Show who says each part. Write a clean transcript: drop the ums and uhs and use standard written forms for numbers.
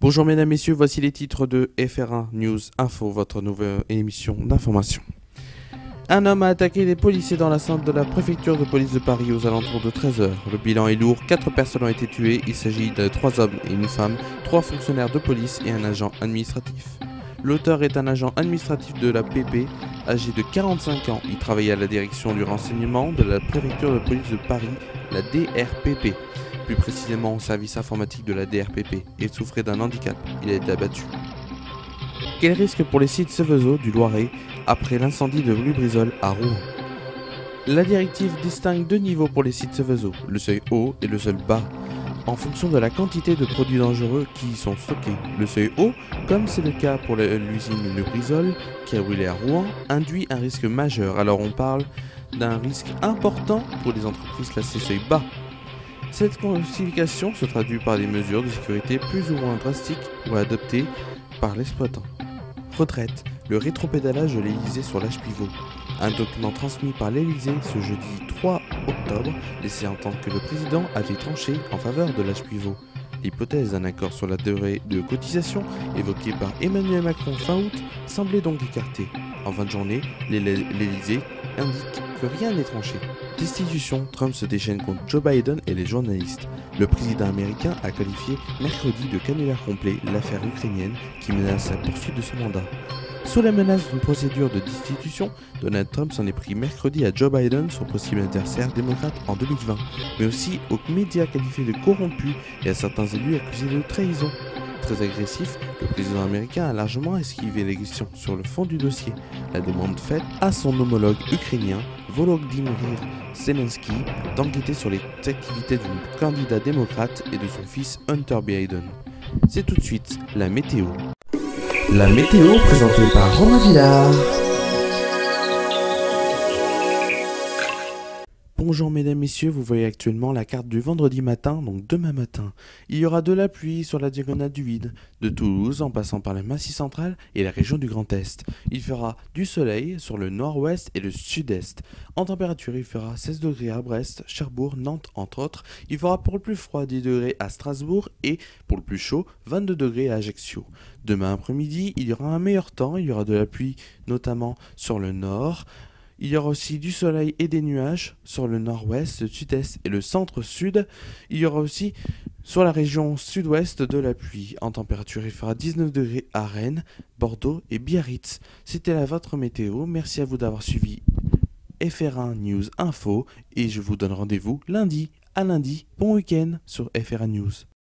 Speaker 1: Bonjour mesdames, messieurs, voici les titres de FR1 News Info, votre nouvelle émission d'information. Un homme a attaqué des policiers dans la centre de la préfecture de police de Paris aux alentours de 13 h. Le bilan est lourd, 4 personnes ont été tuées, il s'agit de 3 hommes et une femme, 3 fonctionnaires de police et un agent administratif. L'auteur est un agent administratif de la PP, âgé de 45 ans. Il travaillait à la direction du renseignement de la préfecture de police de Paris, la DRPP. Plus précisément au service informatique de la DRPP, et souffrait d'un handicap. Il a été abattu. Quel risque pour les sites Seveso du Loiret après l'incendie de Lubrizol à Rouen? La directive distingue deux niveaux pour les sites Seveso, le seuil haut et le seuil bas, en fonction de la quantité de produits dangereux qui y sont stockés. Le seuil haut, comme c'est le cas pour l'usine Lubrizol qui a brûlé à Rouen, induit un risque majeur. Alors on parle d'un risque important pour les entreprises classées seuil bas. Cette classification se traduit par des mesures de sécurité plus ou moins drastiques ou adoptées par l'exploitant. Retraite, le rétropédalage de l'Elysée sur l'âge pivot. Un document transmis par l'Elysée ce jeudi 3 octobre laissait entendre que le président avait tranché en faveur de l'âge pivot. L'hypothèse d'un accord sur la durée de cotisation évoquée par Emmanuel Macron fin août semblait donc écartée. En fin de journée, l'Elysée indique que rien n'est tranché. Destitution, Trump se déchaîne contre Joe Biden et les journalistes. Le président américain a qualifié mercredi de canular complet l'affaire ukrainienne qui menace la poursuite de son mandat. Sous la menace d'une procédure de destitution, Donald Trump s'en est pris mercredi à Joe Biden, son possible adversaire démocrate en 2020, mais aussi aux médias qualifiés de corrompus et à certains élus accusés de trahison. Très agressif, le président américain a largement esquivé les questions sur le fond du dossier, la demande faite à son homologue ukrainien Volodymyr Zelensky d'enquêter sur les activités du candidat démocrate et de son fils Hunter Biden. C'est tout de suite la météo.
Speaker 2: La météo présentée par Romain Villard.
Speaker 1: Bonjour mesdames, messieurs, vous voyez actuellement la carte du vendredi matin, donc demain matin. Il y aura de la pluie sur la diagonale du vide, de Toulouse en passant par le Massif central et la région du Grand Est. Il fera du soleil sur le nord-ouest et le sud-est. En température, il fera 16 degrés à Brest, Cherbourg, Nantes entre autres. Il fera pour le plus froid 10 degrés à Strasbourg et pour le plus chaud 22 degrés à Ajaccio. Demain après-midi, il y aura un meilleur temps, il y aura de la pluie notamment sur le nord. Il y aura aussi du soleil et des nuages sur le nord-ouest, le sud-est et le centre-sud. Il y aura aussi sur la région sud-ouest de la pluie. En température, il fera 19 degrés à Rennes, Bordeaux et Biarritz. C'était là votre météo. Merci à vous d'avoir suivi FR1 News Info et je vous donne rendez-vous lundi. À lundi, bon week-end sur FR1 News.